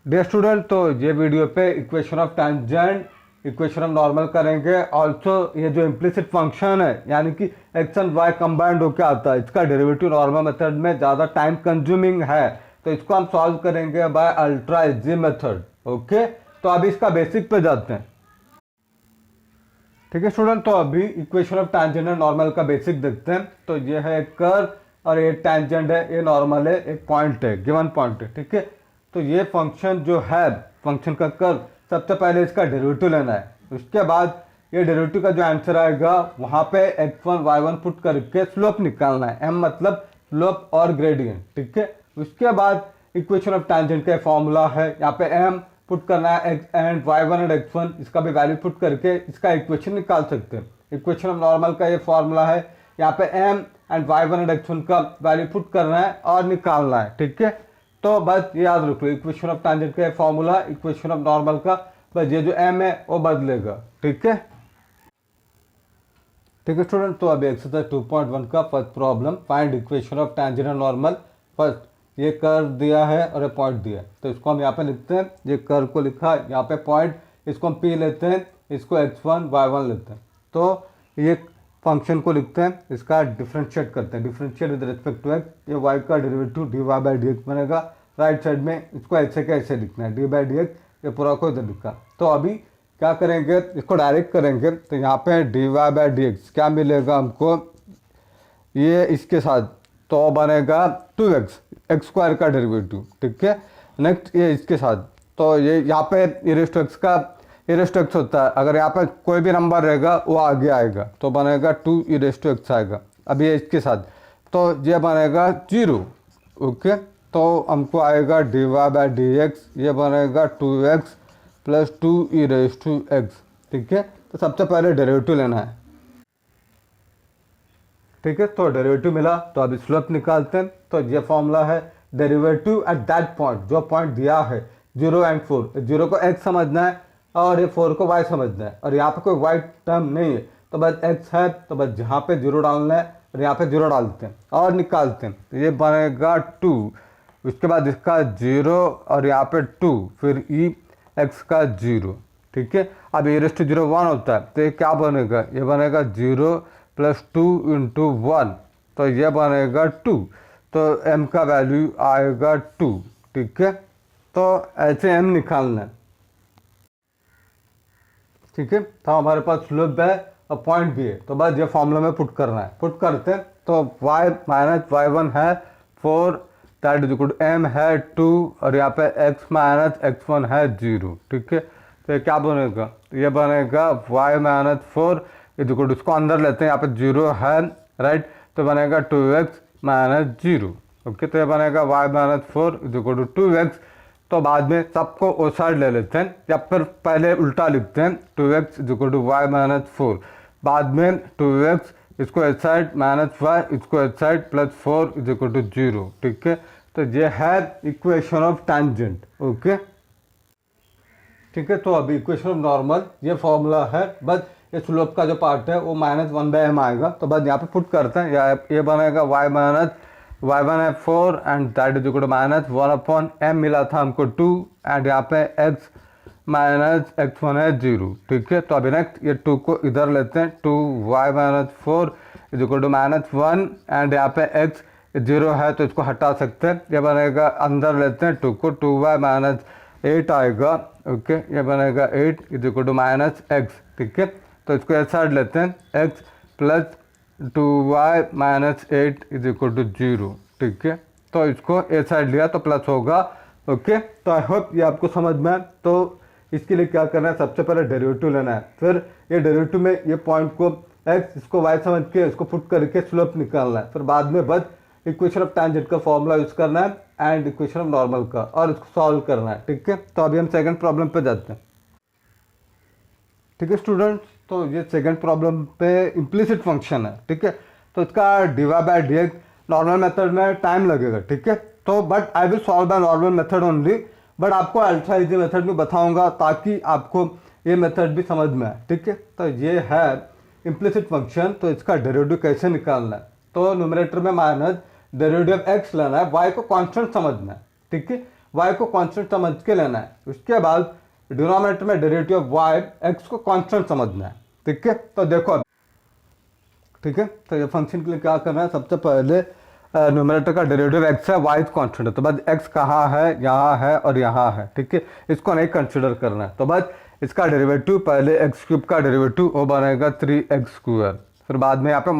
Dear student, तो ये video पे equation of tangent, equation of normal करेंगे। ऑल्सो ये जो इम्प्लिसिट फंक्शन है यानी कि एक्स एंड वाई कंबाइंड होकर आता है, इसका डेरिवेटिव नॉर्मल मेथड में ज़्यादा टाइम कंज्यूमिंग है, तो इसको हम सॉल्व करेंगे by ultra easy method. Okay, तो अभी इसका बेसिक पे जाते हैं। ठीक है स्टूडेंट, तो अभी equation of tangent and normal का बेसिक देखते हैं। तो ये है एक कर्व और ये टेंजेंट है, ये नॉर्मल है, एक पॉइंट है, गिवन पॉइंट है। ठीक है, तो ये फंक्शन जो है, फंक्शन का कर्व, सबसे पहले इसका डेरिवेटिव लेना है। उसके बाद ये डेरिवेटिव का जो आंसर आएगा वहाँ पे x1 y1 पुट करके स्लोप निकालना है। m मतलब स्लोप और ग्रेडियंट। ठीक है, उसके बाद इक्वेशन ऑफ टेंजेंट का फॉर्मूला है, यहाँ पे m पुट करना है x and y1 and x1, इसका भी वैल्यू पुट करके इसका इक्वेशन निकाल सकते हैं। इक्वेशन ऑफ नॉर्मल का ये फॉर्मूला है, यहाँ पे m and y1 and x1 का वैल्यू पुट करना है और निकालना है। ठीक है, तो बस ये याद रख लो, इक्वेशन ऑफ टेंजेंट का फॉर्मूला, इक्वेशन ऑफ नॉर्मल का, बस ये जो m है वो बदलेगा। ठीक है, ठीक है स्टूडेंट, तो अभी एक्सरसाइज 2.1 का first problem, find equation of tangent and normal. First ये कर्व दिया है और ये पॉइंट दिया है, तो इसको हम यहाँ पे लिखते हैं। ये कर्व को लिखा, यहाँ पे पॉइंट, इसको हम p लेते हैं, इसको x1 y1 लेते हैं। तो ये फंक्शन को लिखते हैं, इसका डिफरेंशिएट करते हैं, differentiate with respect to x। ये y का डेरिवेटिव dy/dx बनेगा। राइट साइड में इसको ऐसे का ऐसे लिखना है, dy/dx, ये पूरा को इधर लिखा। तो अभी क्या करेंगे, इसको डायरेक्ट करेंगे, तो यहाँ पे dy/dx क्या मिलेगा हमको, ये इसके साथ तो बनेगा 2x, एक्स स्क्वायर का डेरिवेटिव। ठीक है, नेक्स्ट ये इसके साथ, तो ये यहाँ पे e⁻x का e⁻x होता है, अगर यहाँ पे कोई भी नंबर रहेगा वो आगे आएगा, तो बनेगा 2e⁻x आएगा। अब ये इसके साथ, तो ये बनेगा 0। ओके, तो हमको आएगा dy/dx, ये बनेगा 2x प्लस 2e⁻x। ठीक है, तो सबसे पहले डेरिवेटिव लेना है। ठीक है, तो डेरिवेटिव मिला, तो अभी स्लोप निकालते हैं। तो ये फॉर्मूला है, डेरिवेटिव एट दैट पॉइंट, जो पॉइंट दिया है 0 एंड 4, 0 को x समझना है और ये 4 को y समझना है, और यहाँ पे कोई y टर्म नहीं है, तो बस x है, तो बस जहाँ पे 0 डालना है और यहाँ पे 0 डालते हैं और निकालते हैं। तो ये बनेगा 2, उसके बाद इसका 0 और यहाँ पे 2, फिर x का 0। ठीक है, अब e⁻0 1 होता है, तो ये क्या बनेगा, ये बनेगा 0 प्लस 2 इंटू 1, तो ये बनेगा 2, तो m का वैल्यू आएगा 2। ठीक है, तो ऐसे m निकालना है। ठीक है, तो हमारे पास स्लोप है और पॉइंट भी है, तो बस ये फॉर्मूला में पुट करना है। पुट करते हैं, तो y माइनस y1 है 4, that is equal to m है 2, और यहाँ पे x माइनस x1 है 0। ठीक है, तो ये क्या बनेगा, ये बनेगा y minus 4 is equal to, इसको अंदर लेते हैं, यहाँ पे 0 है, राइट, तो बनेगा 2x माइनस 0। ओके, तो ये बनेगा y minus 4 is equal to 2x। तो बाद में सबको ओ साइड ले लेते हैं, या फिर पहले उल्टा लिखते हैं, 2x is equal to y minus 4, बाद में 2x, इसको इस साइड माइनस y, इसको इस side plus 4 is equal to 0। ठीक है, तो ये है इक्वेशन ऑफ टेंजेंट। ओके, ठीक है, तो अभी इक्वेशन ऑफ नॉर्मल, ये फॉर्मूला है, बस ये स्लोप का जो पार्ट है वो -1/m आएगा, तो बस यहाँ पे पुट करते हैं। ये बनेगा y माइनस y1 है 4 and that is equal to -1/m मिला था हमको 2, एंड यहाँ पे x माइनस x1 है 0। ठीक है, तो अभी नेक्स्ट ये 2 को इधर लेते हैं, 2y minus 4 is equal to -1, and यहाँ पे x 0 है तो इसको हटा सकते हैं, ये बनेगा, अंदर लेते हैं 2 को, 2y माइनस 8 आएगा। ओके, ये बनेगा 8 इज इक्वल टू -x। ठीक है, तो इसको ऐसा साइड लेते हैं, x plus 2y minus 8 is equal to 0। ठीक है, तो इसको ए साइड लिया तो प्लस होगा। ओके, तो आई होप ये आपको समझ में आए। तो इसके लिए क्या करना है, सबसे पहले डेरिवेटिव लेना है, फिर ये डेरिवेटिव में ये पॉइंट को x, इसको y समझ के इसको पुट करके स्लोप निकालना है, फिर बाद में बस इक्वेशन ऑफ टेंजेंट का फॉर्मूला यूज करना है एंड इक्वेशन ऑफ नॉर्मल का, और इसको सॉल्व करना है। ठीक है, तो अभी हम सेकंड प्रॉब्लम पे जाते हैं। ठीक है स्टूडेंट्स, तो ये सेकंड प्रॉब्लम पे इम्प्लिसिट फंक्शन है। ठीक है, तो इसका dy/dx नॉर्मल मेथड में टाइम लगेगा। ठीक है, तो but I will solve by normal method only, but आपको अल्ट्रा इजी मेथड भी बताऊंगा ताकि आपको ये मेथड भी समझ में आए। ठीक है, तो ये है इम्प्लिसिट फंक्शन, तो इसका डेरिवेटिव कैसे निकालना है, तो न्यूमरेटर में माइनस डेरिवेटिव ऑफ x लेना है, y को कांस्टेंट समझना है। ठीक है, y को कांस्टेंट समझ के लेना है। उसके बाद डिनोमिनेटर में डेरिवेटिव ऑफ y x को कांस्टेंट समझना है। ठीक है, तो देखो ठीक है, तो ये फंक्शन के लिए क्या करना है, सबसे पहले न्यूमरेटर का डेरिवेटिव x है, y कांस्टेंट है, तो बस x कहाँ है, यहाँ है और यहाँ है। ठीक है, इसको नहीं कंसिडर करना है, तो बस इसका डेरिवेटिव पहले एक्स क्यूब का डेरिवेटिव वो बनेगा 3x²। फिर बाद में यहाँ पे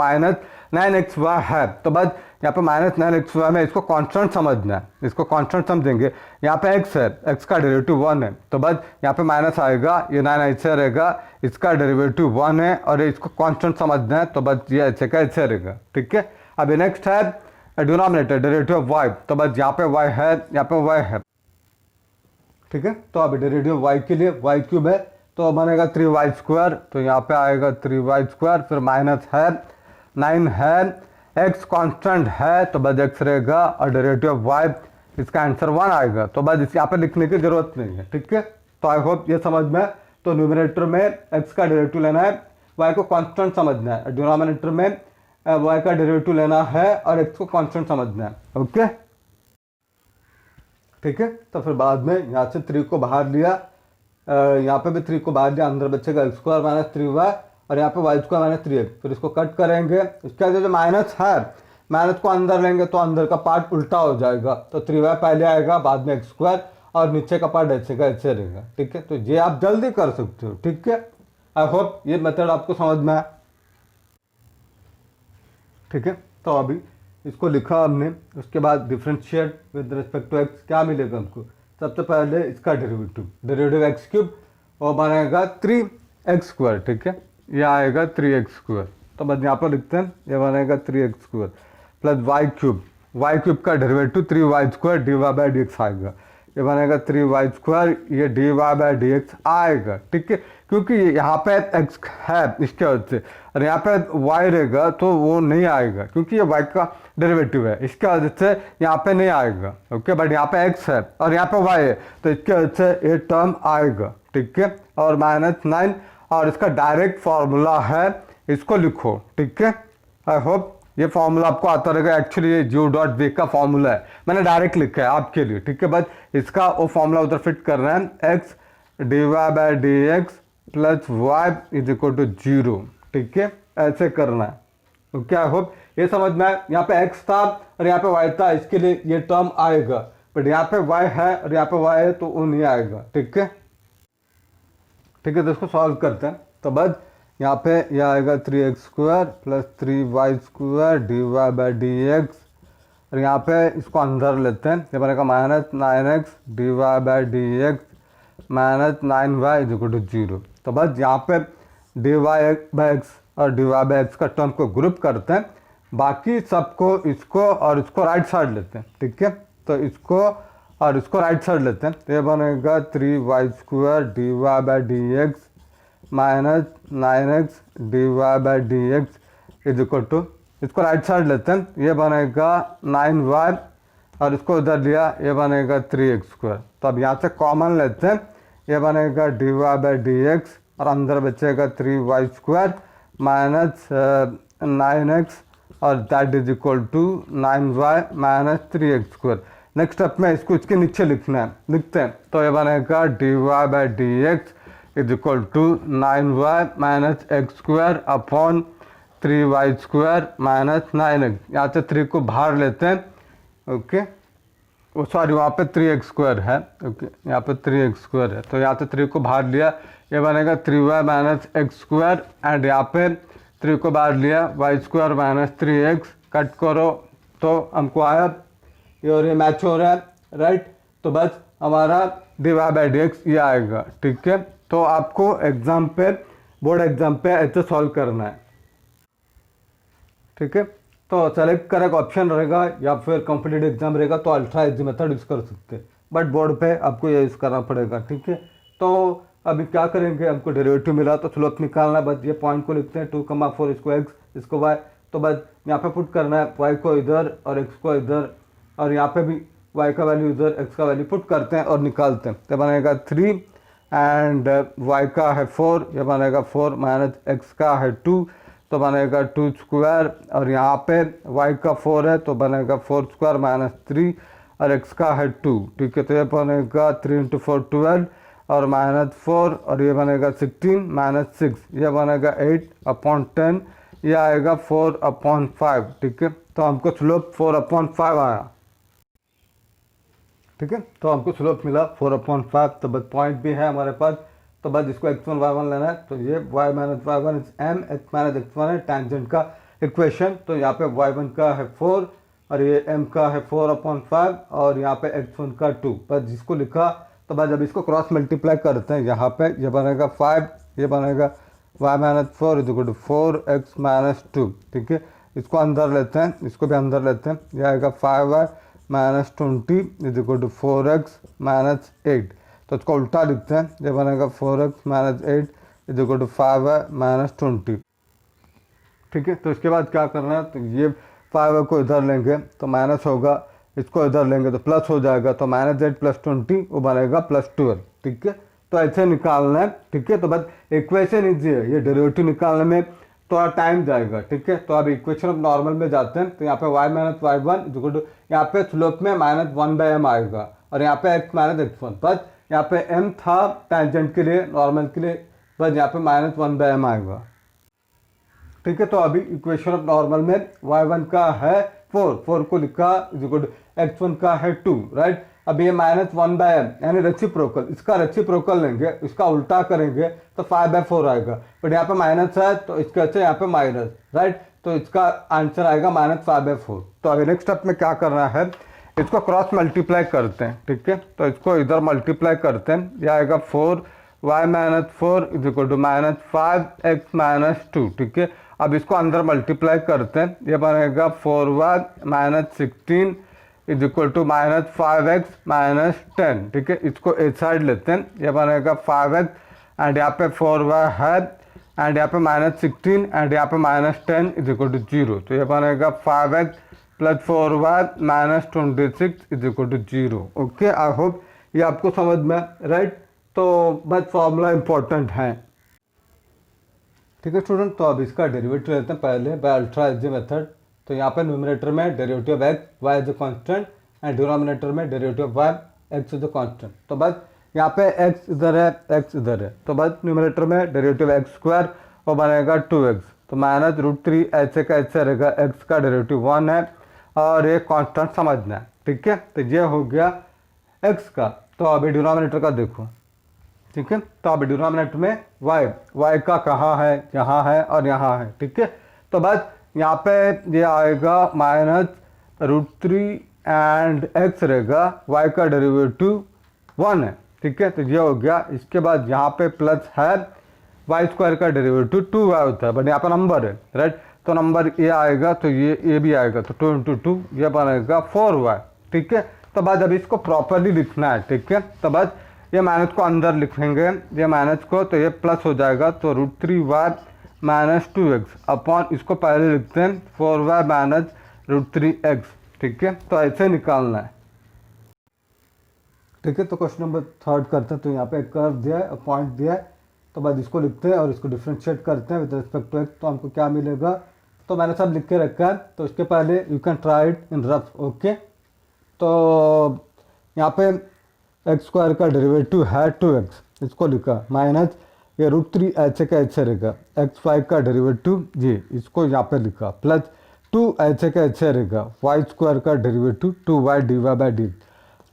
-9xy है, तो बस यहाँ पे -9xy में इसको कांस्टेंट समझना है, इसको कांस्टेंट समझेंगे। यहाँ पे x है, x का डेरिवेटिव 1 है, तो बस यहाँ पे माइनस आएगा, ये 9 ऐसे रहेगा, इसका डेरिवेटिव 1 है और इसको कांस्टेंट समझना है, तो बस ये ऐसे का ऐसे रहेगा। ठीक है, अभी नेक्स्ट है डिनोमिनेटर डेरिवेटिव ऑफ y, तो बस यहाँ पे y है, यहाँ पे y है। ठीक है, तो अभी डेरिवेटिव y के लिए y क्यूब है तो बनेगा 3y², तो यहाँ पे आएगा 3y², फिर माइनस है 9 है, x कांस्टेंट है तो बस x रहेगा और डेरिवेटिव ऑफ y इसका आंसर 1 आएगा, तो बस इस यहाँ पे लिखने की जरूरत नहीं है। ठीक है, तो आई होप ये समझ में। तो न्यूमरेटर में x का डेरिवेटिव लेना है, y को कांस्टेंट समझना है, डिनोमिनेटर में y का डेरिवेटिव लेना है और x को कांस्टेंट समझना है। ओके, ठीक है, तो फिर बाद में यहाँ से 3 को बाहर लिया, यहाँ पे भी 3 को बाहर लिया, अंदर बचेगा x² - 3y और यहाँ पे y² - 3x। फिर इसको कट करेंगे, इसका जो माइनस है, माइनस को अंदर लेंगे तो अंदर का पार्ट उल्टा हो जाएगा, तो 3y पहले आएगा, बाद में x² और नीचे का पार्ट ऐसे का ऐसे रहेगा। ठीक है, तो ये आप जल्दी कर सकते हो। ठीक है, आई होप ये मेथड आपको समझ में आया। ठीक है, तो अभी इसको लिखा हमने, उसके बाद differentiate with respect to x, क्या मिलेगा हमको, सबसे पहले इसका डेरिवेटिव x³ वो बनेगा 3x²। ठीक है, ये आएगा 3x², तो बस यहाँ पर लिखते हैं, ये बनेगा 3x² प्लस y³ का डेरिवेटिव 3y² dy/dx आएगा, ये बनेगा 3y², ये dy/dx आएगा। ठीक है, क्योंकि यहाँ पे x है इसके वजह से, और यहाँ पे y रहेगा तो वो नहीं आएगा क्योंकि ये y का डेरिवेटिव है, इसके वजह से यहाँ पे नहीं आएगा। ओके, बट यहाँ पे x है और यहाँ पे y है, तो इसके वजह से ये टर्म आएगा। ठीक है, और -9 और इसका डायरेक्ट फॉर्मूला है, इसको लिखो। ठीक है, आई होप ये फॉर्मूला आपको आता रहेगा। एक्चुअली ये u.v का फॉर्मूला है, मैंने डायरेक्ट लिखा है आपके लिए। ठीक है, बस इसका वो फॉर्मूला उधर फिट करना है, x dy/dx प्लस y = 0। ठीक है, ऐसे करना है। ओके, आई होप ये समझ में आए। यहाँ पे x था और यहाँ पे y था, इसके लिए ये टर्म आएगा, बट यहाँ पे y है और यहाँ पे y है तो वो नहीं आएगा। ठीक है, ठीक है, तो इसको सॉल्व करते हैं। तो बस यहाँ पे यह आएगा 3x² प्लस 3y² dy/dx, और यहाँ पे इसको अंदर लेते हैं, ये बनेगा -9x dy/dx -9y = 0। तो बस यहाँ पे dy/x और dy/x का टर्म को ग्रुप करते हैं, बाकी सबको इसको और इसको राइट साइड लेते हैं। ठीक है, तो इसको और इसको राइट साइड लेते हैं, तो ये बनेगा 3y² dy/dx -9x dy/dx = इसको राइट साइड लेते हैं, ये बनेगा 9y और इसको उधर लिया, ये बनेगा 3x²। तो अब यहाँ से कॉमन लेते हैं, ये बनेगा dy/dx और अंदर बचेगा 3y² -9x और that = 9y - 3x²। Next step में इसको इसके नीचे लिखना है, लिखते हैं, तो ये बनेगा dy/dx = 9y - x² upon 3y² - 9x। यहाँ से 3 को बाहर लेते हैं। ओके, वो सॉरी वहाँ पे 3x² है। ओके, यहाँ पे 3x² है, तो यहाँ से 3 को बाहर लिया, ये बनेगा 3y - x² एंड यहाँ पे 3 को बाहर लिया, y² - 3x। कट करो तो हमको आया ये, और ये मैच हो रहा है, राइट। तो बस हमारा dy/dx ये आएगा। ठीक है, तो आपको एग्जाम पे, बोर्ड एग्जाम पे ऐसे सॉल्व करना है। ठीक है, तो सेलेक्ट करेक्ट ऑप्शन रहेगा या फिर कॉम्पिटिटिव एग्जाम रहेगा तो अल्ट्रा इजी मेथड यूज़ कर सकते हैं, बट बोर्ड पे आपको ये यूज़ करना पड़ेगा। ठीक है, तो अभी क्या करेंगे, हमको डेरिवेटिव मिला तो स्लोप निकालना है, बस ये पॉइंट को लिखते हैं 2,4, इसको x इसको y, तो बस यहाँ पे पुट करना है, y को इधर और x को इधर, और यहाँ पे भी y का वैल्यू इधर, x का वैल्यू पुट करते हैं और निकालते हैं, तो बनेगा 3 एंड y का है 4, ये बनेगा 4 - x का है 2, तो बनेगा 2² और यहाँ पे y का 4 है तो बनेगा 4² - 3 और एक्स का है 2, ठीक है। तो ये बनेगा 3 इंटू 4 12 और -4 और ये बनेगा 16 -6, ये बनेगा 8/10, ये आएगा 4/5, ठीक है। तो हमको स्लोप 4/5 आया, ठीक है। तो हमको स्लोप मिला 4/5। तो बस पॉइंट भी है हमारे पास, तो बस इसको x1 y1 लेना है। तो ये y - y1 is m, x - x1 है टेंजेंट का इक्वेशन। तो यहाँ पे y1 का है 4 और ये m का है 4/5 और यहाँ पे x1 का 2, बस जिसको लिखा। तो बस जब इसको क्रॉस मल्टीप्लाई करते हैं यहाँ पे, ये बनेगा 5, ये बनेगा y - 4 = 4x - 2, ठीक है। इसको अंदर लेते हैं, इसको भी अंदर लेते हैं, यह आएगा 5y - 20 = 4x - 8। तो इसको उल्टा लिखते हैं, ये बनेगा 4x - 8 = 5y - 20, ठीक है। तो इसके बाद क्या करना है, तो ये 5 को इधर लेंगे तो माइनस होगा, इसको इधर लेंगे तो प्लस हो जाएगा। तो -8 + 20 वो बनेगा +12, ठीक है। तो ऐसे निकालना है, ठीक है। तो बस इक्वेशन इजी है, ये डेरिवेटिव निकालने में थोड़ा टाइम जाएगा, ठीक है। तो अब इक्वेशन ऑफ नॉर्मल में जाते हैं। तो यहाँ पे y - y1 यहाँ पे स्लोप में -1/m आएगा और यहाँ पे x - x1, बस यहाँ पे m था टेंजेंट के लिए, नॉर्मल के लिए, बस यहाँ पे -1/m आएगा, ठीक है। तो अभी इक्वेशन ऑफ नॉर्मल में y1 का है 4 को लिखा x1 का है 2, राइट। अब ये -1/m यानी रेसिप्रोकल, इसका रेसिप्रोकल लेंगे, इसका उल्टा करेंगे तो 5/4 आएगा। बट यहाँ पे माइनस है तो इसके अच्छे यहाँ पे माइनस, राइट। तो इसका आंसर आएगा -5/4। तो अभी नेक्स्ट स्टेप में क्या करना है, इसको क्रॉस मल्टीप्लाई करते हैं, ठीक है। तो इसको इधर मल्टीप्लाई करते हैं, यह आएगा 4y - 4 = -5x - 2, ठीक है। अब इसको अंदर मल्टीप्लाई करते हैं, ये बनेगा 4y - 16 = -5x - 10, ठीक है। इसको इस साइड लेते हैं, ये बनेगा 5x एंड यहाँ पे 4y है एंड यहाँ पे -16 एंड यहाँ पे -10 = 0। तो ये बनेगा 5x + 4y - 26 = 0। ओके, आई होप ये आपको समझ में, राइट। तो बस फॉर्मूला इंपॉर्टेंट है, ठीक है स्टूडेंट। तो अब इसका डेरिवेटिव लेते हैं पहले बाय अल्ट्रा इजी मेथड। तो यहाँ पे न्यूमरेटर में derivative of x y is a constant and denominator में derivative of y x is a constant. तो बस यहाँ पे एक्स इधर है, एक्स इधर है, तो बस न्यूमरेटर में डेरिवेटिव एक्स स्क्वायर वो बनेगा 2x, तो -√3 ऐसे का ऐसे रहेगा, एक्स का डेरिवेटिव 1 है और ये कांस्टेंट समझना है, ठीक है। तो ये हो गया एक्स का। तो अभी डिनोमिनेटर का देखो, ठीक है। तो अब डिनोमिनेटर में y का कहाँ है, यहाँ है और यहाँ है, ठीक है। तो बस यहाँ पे ये आएगा -√3 एंड x रहेगा, y का डेरिवेटिव 1 है, ठीक है। तो ये हो गया। इसके बाद यहाँ पे प्लस है, y² का डेरिवेटिव 2y होता है, बट यहाँ पर नंबर है, राइट। तो नंबर ये आएगा तो ये भी आएगा, तो 2 × 2 ये बनेगा 4y, ठीक है। तो बस अभी इसको प्रॉपरली लिखना है, ठीक है। तो बस ये माइनस को अंदर लिखेंगे, ये माइनस को, तो ये प्लस हो जाएगा। तो √3y - 2x अपॉन इसको पहले लिखते हैं 4y - √3x, ठीक है। तो ऐसे निकालना है, ठीक है। तो क्वेश्चन नंबर 3 करते हैं। तो यहाँ पे एक कर्व दिया है, पॉइंट दिया है, तो बस इसको लिखते हैं और इसको डिफ्रेंशिएट करते हैं विद रिस्पेक्ट टू एक्स। तो हमको क्या मिलेगा, तो मैंने सब लिख के रखा है। तो इसके पहले you can try it in rough, okay. तो यहाँ पे x² का डेरिवेटिव है 2x, इसको लिखा, माइनस ये √3 ऐसे का ऐसे रहेगा, x5 का डेरिवेटिव ये इसको यहाँ पे लिखा, प्लस 2 ऐसे का ऐसे रहेगा, y² का डेरिवेटिव 2y dy/dt।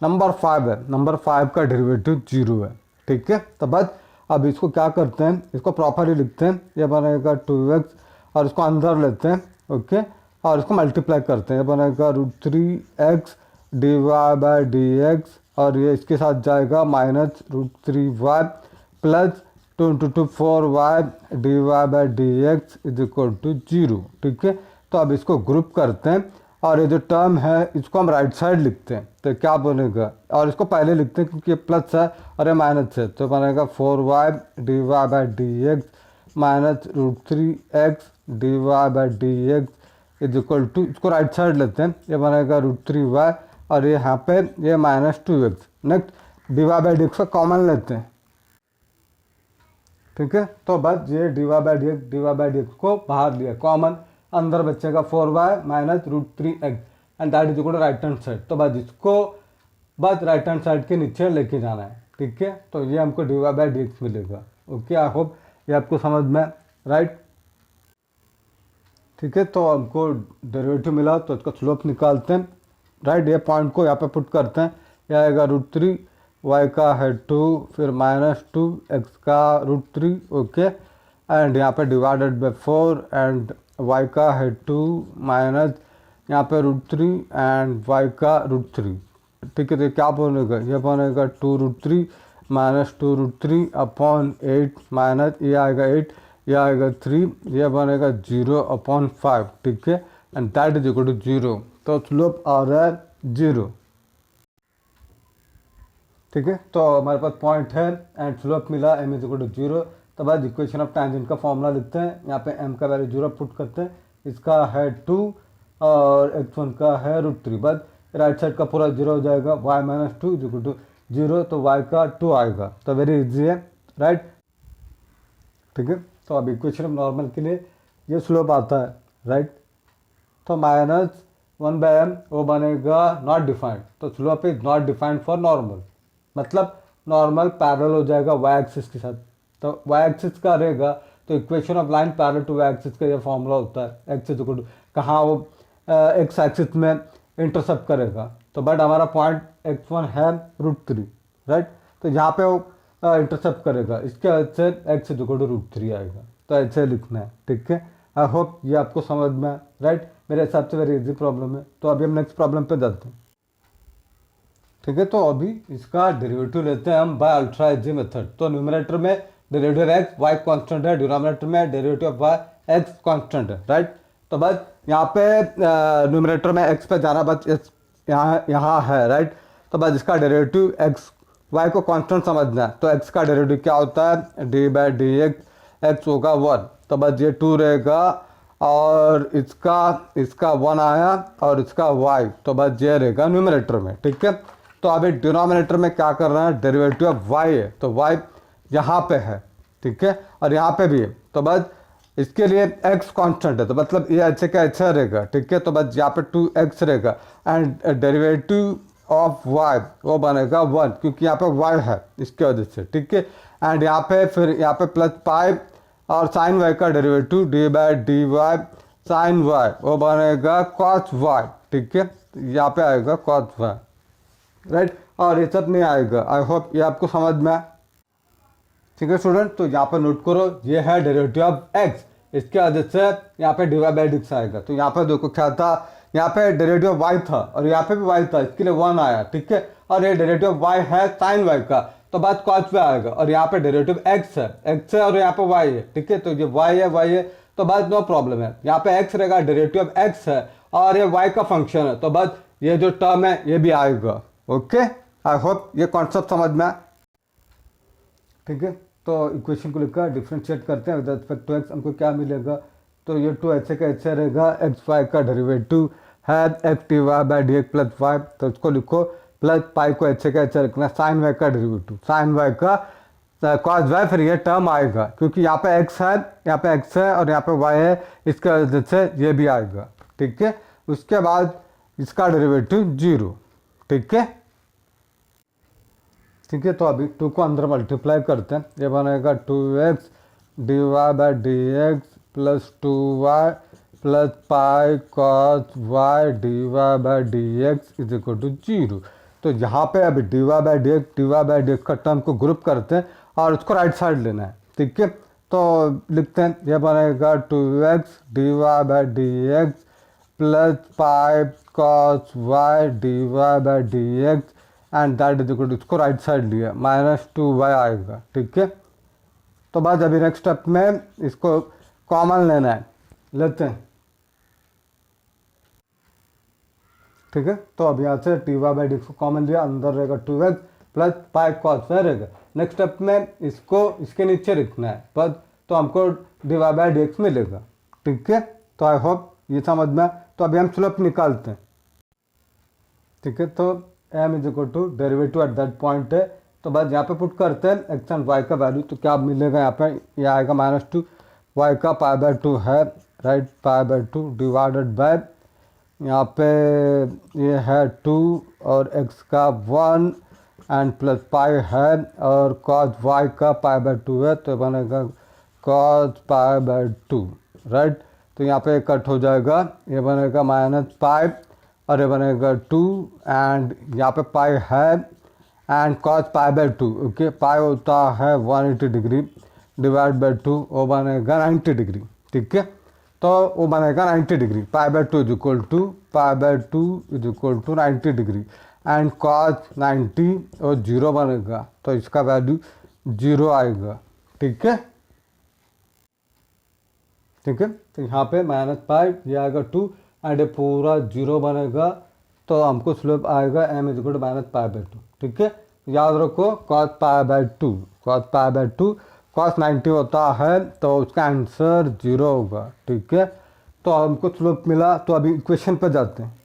नंबर 5 है, नंबर 5 का डेरिवेटिव 0 है, ठीक है। तो बस अब इसको क्या करते हैं, इसको प्रॉपरली लिखते हैं, ये बनेगा 2x और इसको अंदर लेते हैं, ओके, और इसको मल्टीप्लाई करते हैं, ये बनेगा √3x dy/dx और ये इसके साथ जाएगा -√3y प्लस 2 × 2 4y dy/dx = 0, ठीक है। तो अब इसको ग्रुप करते हैं और ये जो टर्म है इसको हम राइट साइड लिखते हैं, तो क्या बनेगा, और इसको पहले लिखते हैं क्योंकि ये प्लस है और ये माइनस है, तो बनेगा 4y dy/dx -√3x dy/dx = इसको राइट साइड लेते हैं, ये बनेगा √3y और ये यहाँ पे ये -2x। नेक्स्ट dy/dx का कॉमन लेते हैं, ठीक है। तो बस ये dy/dx को बाहर लिया कॉमन, अंदर बचेगा 4y - √3x and that is equal to right hand side. तो बस इसको बस राइट हैंड साइड के नीचे लेके जाना है, ठीक है। तो ये हमको dy/dx मिलेगा। ओके, आई होप ये आपको समझ में, राइट। ठीक है, तो हमको डेरिवेटिव मिला तो इसका स्लोप निकालते हैं, राइट। ये पॉइंट को यहाँ पे पुट करते हैं, यह आएगा √3, y का है 2, फिर -2, x का √3, ओके, एंड यहाँ पे डिवाइडेड बाय 4 एंड y का है 2 माइनस यहाँ पे √3 एंड y का √3, ठीक है। तो क्या बनेगा, ये बनेगा 2√3 माइनस 2√3 अपॉन 8 माइनस ये आएगा 8, ये आएगा 3, ये बनेगा 0/5, ठीक है, and that is equal to 0। तो स्लोप आ रहा है 0, ठीक है। तो हमारे पास पॉइंट है एंड स्लोप मिला m इज इक्वल टू 0। तो बाद इक्वेशन ऑफ टैंजेंट का फॉर्मूला लिखते हैं, यहाँ पे m का वैल्यू 0 पुट करते हैं, इसका है 2 और x1 का है √3, बाद राइट साइड का पूरा 0 हो जाएगा, y - 2 इज इक्वल टू 0, तो y का 2 आएगा। तो वेरी इजी है, राइट, ठीक है। तो अब इक्वेशन ऑफ नॉर्मल के लिए ये स्लोप आता है, राइट। तो -1/m वो बनेगा नॉट डिफाइंड, तो slope is not defined for normal, मतलब नॉर्मल पैरेलल हो जाएगा y एक्सिस के साथ। तो y एक्सिस का रहेगा तो equation of line parallel to y axis का ये फॉर्मूला होता है, x इज इक्वल टू कहाँ वो x एक्सिस में इंटरसेप्ट करेगा। तो बट हमारा पॉइंट x1 है √3, राइट। तो यहाँ पे वो इंटरसेप्ट करेगा, इसके वजह से x इज इक्वल टू √3 आएगा। तो ऐसे लिखना है, ठीक है। आई होप ये आपको समझ में, राइट। मेरे हिसाब से वेरी इजी प्रॉब्लम है। तो अभी हम नेक्स्ट प्रॉब्लम पे जाते हैं, ठीक है। तो अभी इसका डेरिवेटिव लेते हैं हम बाय अल्ट्रा इजी मेथड। तो न्यूमरेटर में डेरिवेटिव x y कांस्टेंट है, डिनोमिनेटर में derivative of y x constant है, राइट। तो बस यहाँ पे न्यूमरेटर में x पे जाना, बस यहाँ है, राइट। तो बस इसका डेरिवेटिव x y को कांस्टेंट समझना है। तो x का डेरिवेटिव क्या होता है, d/dx, x होगा 1, तो बस ये 2 रहेगा और इसका 1 आया और इसका y, तो बस ये रहेगा न्यूमरेटर में, ठीक है। तो अभी डिनोमिनेटर में क्या कर रहे हैं, डेरिवेटिव ऑफ y है, तो y यहाँ पे है, ठीक है, और यहाँ पे भी है। तो बस इसके लिए x कांस्टेंट है, तो मतलब ये अच्छे का अच्छा रहेगा, ठीक है। तो बस यहाँ पे 2x रहेगा एंड डेरिवेटिव ऑफ y वो बनेगा 1, क्योंकि यहाँ पे y है इसके वजह से, ठीक है। एंड यहाँ पे फिर यहाँ पे प्लस पाई और साइन y का डेरिवेटिव d/dy साइन y वो बनेगा cos y, ठीक है। यहाँ पे आएगा cos y, राइट। और ये सब नहीं आएगा। आई होप ये आपको समझ में आए, ठीक है स्टूडेंट। तो यहाँ पे नोट करो, ये है डेरिवेटिव ऑफ x, इसके वजह से यहाँ पे dy/dx आएगा। तो यहाँ पे देखो क्या था, यहाँ पे डेरिवेटिव ऑफ y था और यहाँ पे भी y था, इसके लिए 1 आया, ठीक है। और ये डेरिवेटिव ऑफ y है साइन y का, तो बात cos y आएगा। और यहाँ पे डेरिवेटिव x है और यहाँ पे y है, ठीक है। तो ये y है, तो बात नो प्रॉब्लम है। यहाँ पे x रहेगा, डेरिवेटिव ऑफ x है और ये y का फंक्शन है, तो बस ये जो टर्म है ये भी आएगा। ओके, आई होप ये कॉन्सेप्ट समझ में आए, ठीक है। तो इक्वेशन को लिखकर डिफरेंशिएट करते हैं विद रिस्पेक्ट टू x, हमको क्या मिलेगा, तो ये 2 ऐसे का ऐसे रहेगा, x y का डेरिवेटिव है x dy/dx प्लस y, तो इसको लिखो प्लस पाई को ऐसे का ऐसे रखना, साइन y का डेरिवेटिव साइन y का cos y, फिर ये टर्म आएगा क्योंकि यहाँ पे x है, यहाँ पे x है और यहाँ पे y है, इसके वजह से ये भी आएगा, ठीक है। उसके बाद इसका डेरिवेटिव 0, ठीक है, ठीक है। तो अभी 2 को अंदर मल्टीप्लाई करते हैं, ये बनेगा 2x dy/dx plus 2y plus pi cos y dy/dx is equal to 0। तो यहाँ पे अभी dy/dx का टर्म को ग्रुप करते हैं और उसको राइट साइड लेना है, ठीक है। तो लिखते हैं, ये बनेगा 2x dy/dx plus pi cos y dy/dx and that is equal to, इसको राइट साइड लिया -2y आएगा, ठीक है। तो बाद अभी नेक्स्ट स्टेप में इसको कॉमन लेना है, लेते हैं, ठीक है। तो अब यहाँ से dy/dx को कॉमन लिया, अंदर रहेगा 2x plus pi cos y रहेगा। नेक्स्ट स्टेप में इसको इसके नीचे लिखना है पद, तो हमको dy/dx मिलेगा, ठीक है। तो आई होप ये समझ में। तो अभी हम स्लोप निकालते हैं, ठीक है। तो m is equal to derivative at that point है, तो बस यहाँ पे पुट करते हैं x एंड y का वैल्यू, तो क्या मिलेगा यहाँ पे, ये आएगा -2, y का π/2 है, राइट, π/2 डिवाइडेड बाय यहाँ पे ये है 2 और x का 1 एंड प्लस पाई है और कॉस y का π/2 है, तो बनेगा कॉस π/2, राइट। तो यहाँ पे कट हो जाएगा, ये बनेगा -पाई और ये बनेगा 2 एंड यहाँ पे पाई है एंड cos π/2, ओके। पाई होता है 180 डिग्री डिवाइड बाई 2, वो बनेगा 90 डिग्री, ठीक है। तो वो बनेगा 90 degree, π/2 is equal to π/2 is equal to 90 degree and cos 90 और 0 बनेगा, तो इसका वैल्यू 0 आएगा, ठीक है, ठीक है। तो यहाँ पे -पाई, ये आएगा 2 एंड ये पूरा 0 बनेगा, तो हमको स्लोप आएगा m इज इक्वल टू -π/2, ठीक है। याद रखो cos π/2, cos π/2 cos 90 होता है, तो उसका आंसर 0 होगा, ठीक है। तो हमको स्लोप मिला, तो अभी इक्वेशन पे जाते हैं,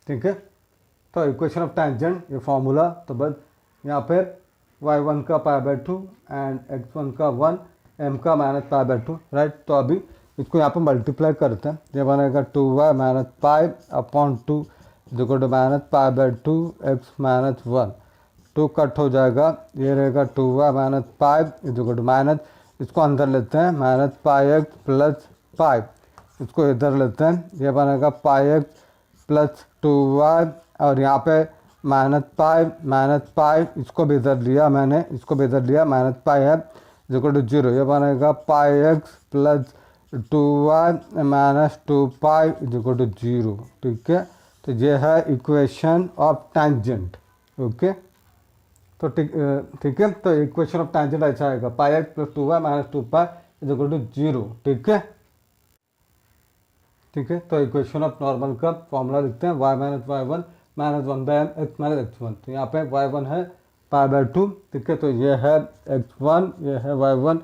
ठीक है। तो इक्वेशन ऑफ टेंजेंट, ये फॉर्मूला, तो बस यहाँ पे y1 का π/2 एंड x1 का 1, m का -π/2, राइट। तो अभी इसको यहाँ पे मल्टीप्लाई करते हैं, ये बनेगा 2y - pi upon 2 is equal to -π/2 x - 1, 2 cut हो जाएगा, ये रहेगा 2y - pi is equal to minus, इसको अंदर लेते हैं -πx प्लस पाई, इसको इधर लेते हैं, ये बनेगा πx प्लस 2y और यहाँ पे -पाई इसको भी इधर लिया मैंने, इसको भी इधर लिया, -पाई है इज इक्वल टू 0, ये बनेगा πx प्लस 2y माइनस 2पाई इज इक्वल टू 0, ठीक है। तो ये है इक्वेशन ऑफ टेंजेंट, ओके। तो ठीक है, तो इक्वेशन ऑफ टेंजेंट ऐसा आएगा, πx प्लस 2y माइनस 2पाई इज इक्वल टू 0, ठीक है, ठीक है। तो इक्वेशन ऑफ नॉर्मल का फॉर्मूला लिखते हैं, y - y1 -1/m x - x1, तो यहाँ पे y1 है π/2, ठीक है। तो ये है x1, ये है y1,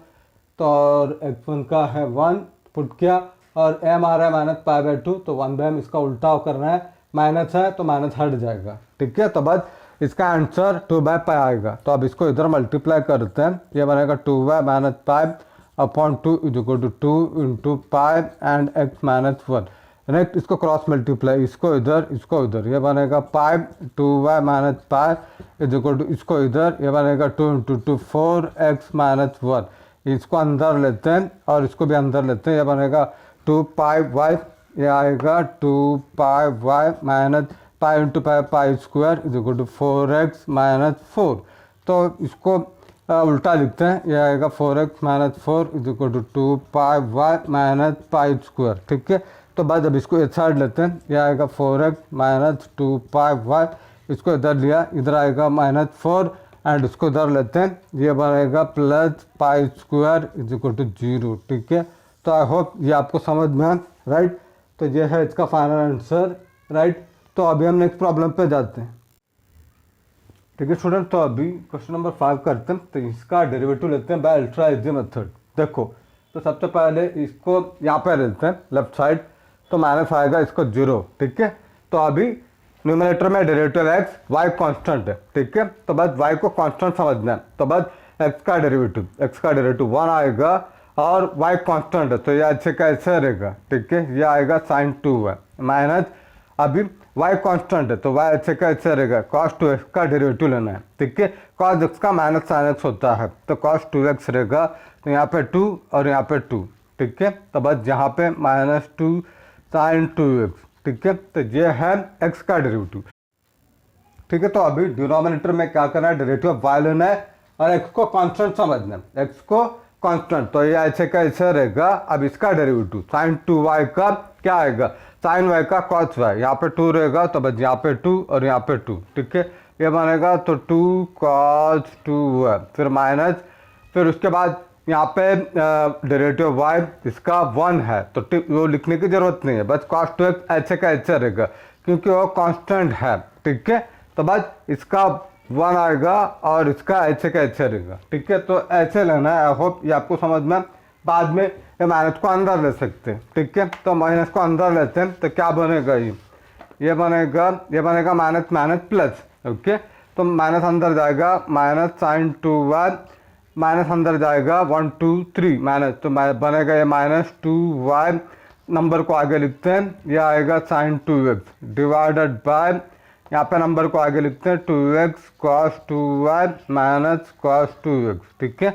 तो और x1 का है 1 पुट किया और m आ रहा है -π/2, तो 1/m इसका उल्टा करना है, माइनस है तो माइनस हट जाएगा, ठीक है। तो बस इसका आंसर 2/पाई आएगा, तो अब इसको इधर मल्टीप्लाई करते हैं, ये बनेगा 2y - pi upon 2 is equal to 2 into pi and x - 1, next इसको क्रॉस मल्टीप्लाई, इसको इधर इसको इधर, ये बनेगा pi 2y - pi is equal to इसको इधर, ये बनेगा 2 इंटू 2 4x - 1, इसको अंदर लेते हैं और इसको भी अंदर लेते हैं, ये बनेगा 2πy, ये आएगा 2πy minus pi into pi square is equal to 4x - 4, तो इसको उल्टा लिखते हैं, ये आएगा 4x - 4 is equal to 2πy minus pi square, ठीक है। तो बाद अब इसको इस साइड लेते हैं, ये आएगा 4x - 2πy, इसको इधर लिया, इधर आएगा -4 एंड इसको इधर लेते हैं, ये बनेगा plus pi square is equal to 0, ठीक है। तो आई होप ये आपको समझ में आए, राइट। तो ये है इसका फाइनल आंसर, राइट। तो अभी हम नेक्स्ट प्रॉब्लम पे जाते हैं, ठीक है स्टूडेंट। तो अभी क्वेश्चन नंबर 5 करते हैं, तो इसका डेरिवेटिव लेते हैं बाय अल्ट्रा इजी मेथड। देखो, तो सबसे पहले इसको यहाँ पे लेते हैं लेफ्ट साइड, तो माइनस आएगा, इसको 0, ठीक है। तो अभी न्यूमरेटर में डेरिवेटिव x, y कांस्टेंट है, ठीक है। तो बस y को कांस्टेंट समझना है, तो बस x का डेरिवेटिव 1 आएगा और y कांस्टेंट है, तो ये अच्छे का ऐसे रहेगा, ठीक है। ये आएगा sin 2y माइनस, अभी y कांस्टेंट है तो y अच्छे का ऐसे रहेगा, cos 2x का डेरिवेटिव लेना है, ठीक है। cos x का माइनस sin x होता है, तो cos 2x रहेगा, तो यहाँ पे 2 और यहाँ पे 2, ठीक है। तो बस यहाँ पे -2 sin 2x, ठीक है। तो ये है x का डेरिवेटिव, ठीक है। तो अभी डिनोमिनेटर में क्या करना है, डेरिवेटिव ऑफ y लेना है और x को कांस्टेंट समझना है, x को कांस्टेंट, तो ये ऐसे का ऐसे रहेगा। अब इसका डेरिवेटिव sin 2y का क्या आएगा, sin y का cos y, यहाँ पे 2 रहेगा, तो बस यहाँ पे 2 और यहाँ पे 2, ठीक है। ये बनेगा तो 2 cos 2y, फिर माइनस, फिर उसके बाद यहाँ पे डेरिवेटिव y इसका 1 है, तो वो लिखने की जरूरत नहीं है, बस cos 2x ऐसे का ऐसे रहेगा क्योंकि वो कांस्टेंट है, ठीक है। तो बस इसका 1 आएगा और इसका ऐसे का ऐसे रहेगा, ठीक है। तो ऐसे लेना है, आई होप ये आपको समझ में। बाद में ये माइनस को अंदर ले सकते हैं, ठीक है। तो माइनस को अंदर लेते हैं, तो क्या बनेगा, ये बनेगा माइनस माइनस प्लस, ओके। तो माइनस अंदर जाएगा, माइनस sin 2y, माइनस अंदर जाएगा 1 2 3 माइनस, तो बनेगा ये -2y नंबर को आगे लिखते हैं, ये आएगा साइन 2x डिवाइडेड बाय, यहाँ पे नंबर को आगे लिखते हैं 2x cos 2y minus cos 2x, ठीक है।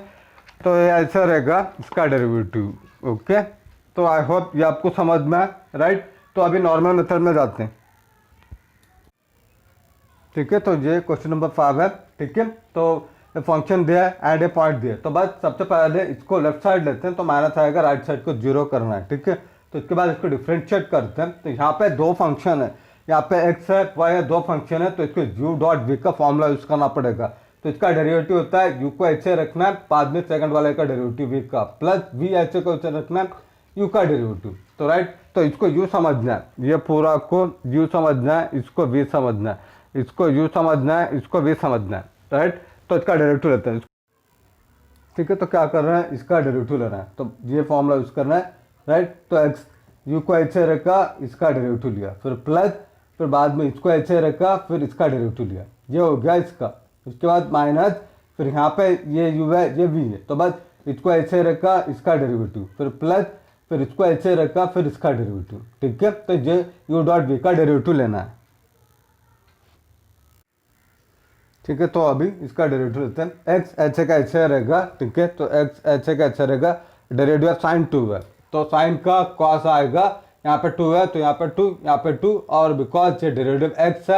तो ये ऐसा रहेगा इसका डेरिवेटिव। ओके, तो आई होप ये आपको समझ में आए, राइट। तो अभी नॉर्मल मेथड में जाते हैं, ठीक है। तो ये क्वेश्चन नंबर 5 है, ठीक है। तो फंक्शन दिया है एंड ए पॉइंट दिया है, तो बस सबसे पहले इसको लेफ्ट साइड लेते हैं, तो माइनस आएगा, राइट साइड को 0 करना है, ठीक है। तो इसके बाद इसको डिफ्रेंशिएट करते हैं, तो यहाँ पे दो फंक्शन है, यहाँ पे x है y है, दो फंक्शन है, तो इसको u.v का फॉर्मूला यूज करना पड़ेगा। तो इसका डेरिवेटिव होता है u को ऐसे रखना है, बाद में सेकंड वाले का डेरिवेटिव v का, प्लस v ऐसे को ऐसे रखना है u का डेरिवेटिव। तो राइट, तो इसको u समझना है, ये पूरा को u समझना है, इसको v समझना है, इसको u समझना है, इसको v समझना है, राइट। तो इसका डेरिवेटिव लेते हैं, ठीक है। तो क्या कर रहे हैं, इसका डेरिवेटिव लेना है, तो ये फॉर्मूला यूज करना है, राइट। तो x u को ऐसे रखा, इसका डेरिवेटिव लिया, फिर प्लस, फिर बाद में इसको ऐसे रखा, फिर इसका डेरिवेटिव लिया, ये हो गया इसका। उसके बाद माइनस, फिर यहाँ पे ये u है, ये v है, तो बस इसको ऐसे रखा, इसका डेरिवेटिव, फिर प्लस, फिर इसको ऐसे रखा, फिर इसका डेरिवेटिव, ठीक है। तो ये u.v का डेरिवेटिव लेना है, ठीक है। तो अभी इसका डेरिवेटिव लेते हैं, x ऐसे का ऐसे रहेगा, ठीक है। तो x ऐसे का ऐसे रहेगा, डेरिवेटिव ऑफ साइन 2 है, तो साइन का कॉस आएगा, यहाँ पे 2 है तो यहाँ पे 2, यहाँ पे 2, और बिकॉज ये डेरिवेटिव x